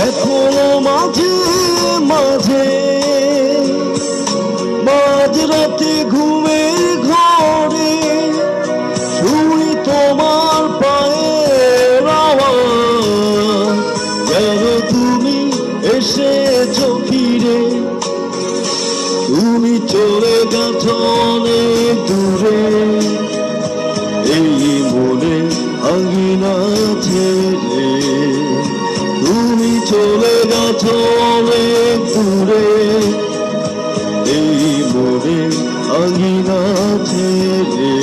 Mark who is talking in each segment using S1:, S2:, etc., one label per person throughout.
S1: এখনো মাঝে মাঝে মাঝরাতে ঘুমের ঘরে শুনি তোমার পায়ের আওয়াজ, যেন তুমি এসেছো ফিরে। তুমি চলে গেছো অনেক দূরে, এই মনে আঙিনা ছেড়ে। তুমি চলে গেছো অনেক দূরে, এই মনে আঙিনা ছেড়ে।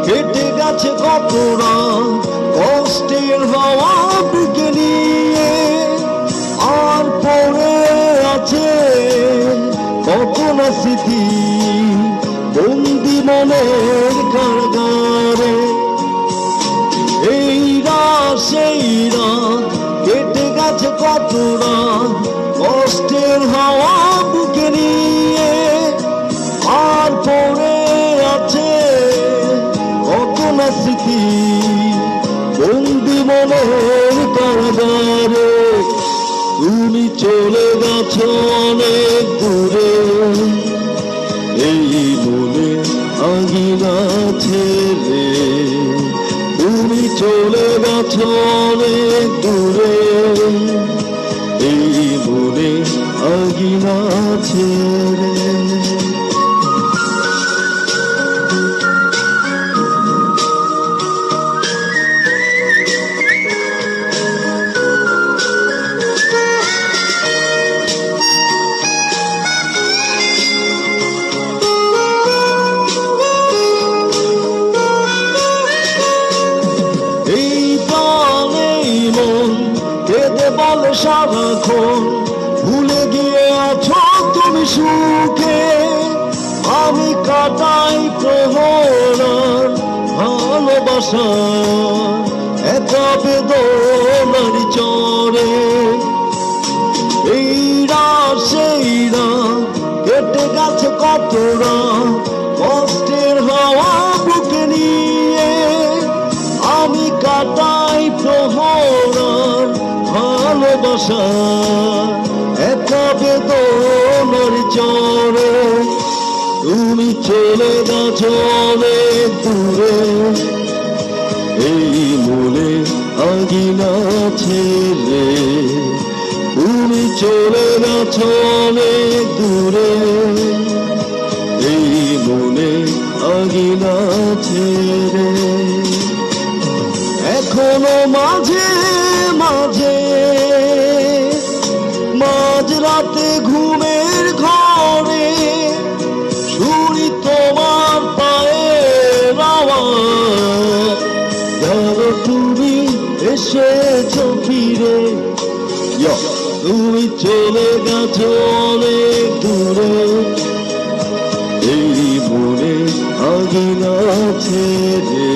S1: কেটে গেছে কতটা কষ্টের হাওয়া বুকে নিয়ে, আর পড়ে আছে কত না স্মৃতি বন্দি মনের কারাগারে। এই রাত সেই রাত কেটে গেছে কতটা কষ্টের হাওয়া বুকে নিয়ে, আর পড়ে আছে কত না স্মৃতি বন্দি মনের কারাগারে। তুমি চলে গেছো অনেক দূরে, এই মনে আঙিনা ছেড়ে। তুমি চলে গেছো অনেক দূরে, এই মনে আঙিনা ছেড়ে। বলে সারাক্ষণ ভুলে গিয়ে আছো তুমি সুখে, আমি কাটাই প্রহর ভালোবাসা একা বেদনার চরে। এই রাত সেই রাত কেটে গেছে কতটা কষ্টের হাওয়া বুকে নিয়ে, আমি কাটাই প্রহর ভালোবাসা একা বেদনার চরে। তুমি চলে গেছো অনেক দূরে, এই মনে আঙিনা ছেড়ে। তুমি চলে গেছো অনেক দূরে, এই মনে আঙিনা ছেড়ে। এখনো মাঝে মাঝে মাঝরাতে ঘুমের ঘরে শুনি তোমার পায়ের আওয়াজ, যেন তুমি এসেছো ফিরে। তুমি চলে গেছো অনেক দূরে, এই মনে আঙিনা ছেড়ে।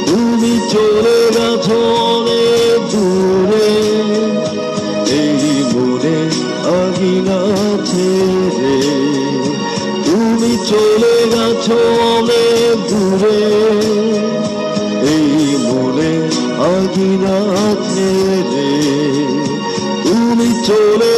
S1: তুমি চলে গেছো অনেক দূরে, এই মনে আঙিনা ছেড়ে। তুমি চলে গেছো অনেক দূরে, এই মনে আঙিনা ছেড়ে। তুমি চলে